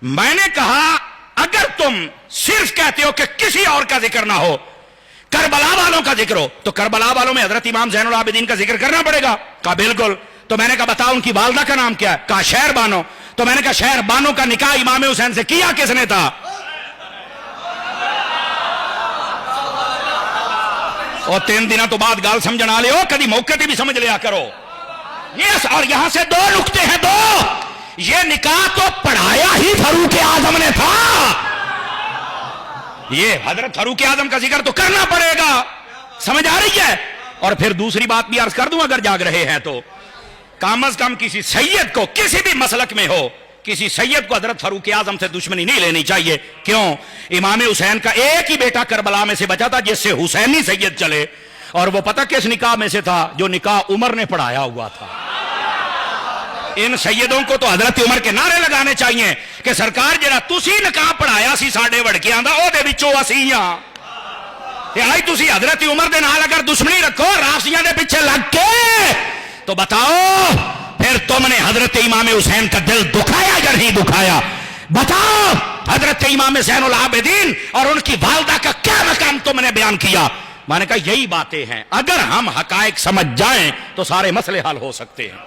मैंने कहा अगर तुम सिर्फ कहते हो कि किसी और का जिक्र ना हो, करबला वालों का जिक्र हो, तो करबला वालों में हजरत इमाम ज़ैनुल आबिदीन का जिक्र करना पड़ेगा। कहा बिल्कुल। तो मैंने कहा बताओ उनकी वालदा का नाम क्या है? कहा शहर बानो। तो मैंने कहा शहर बानो का निकाह इमाम हुसैन से किया किसने था? और 3 दिनों तो बाद गाल समझना ले हो, कभी मौके भी समझ लिया करो। यस, और यहां से 2 नुक्ते हैं, 2। ये निकाह तो पढ़ाया ही फारूक आजम ने था। ये हजरत फारूक आजम का जिक्र तो करना पड़ेगा। समझ आ रही है? और फिर दूसरी बात भी अर्ज कर दूं, अगर जाग रहे हैं तो कम अज कम किसी सैयद को, किसी भी मसलक में हो, किसी सैयद को हजरत फारूक आजम से दुश्मनी नहीं लेनी चाहिए। क्यों? इमाम हुसैन का एक ही बेटा करबला में से बचा था जिससे हुसैनी सैयद चले, और वो पता किस निकाह में से था? जो निकाह उमर ने पढ़ाया हुआ था। इन सैयदों को तो हजरत उमर के नारे लगाने चाहिए कि सरकार जरा तुसी निकाह पढ़ाया सी साडे वड़कियां दा, ओदे विचों असीं हां, ते आई तुसी हजरत उमर दे नाल अगर दुश्मनी रखो राफसियां दे पीछे लग के, तो बताओ फिर तुमने हजरत इमाम हुसैन का दिल दुखाया या नहीं दुखाया? बताओ हजरत इमाम ज़ैनुल आबिदीन और उनकी वालदा का क्या मकाम तुमने बयान किया? मैंने कहा यही बातें हैं, अगर हम हकायक समझ जाएं तो सारे मसले हल हो सकते हैं।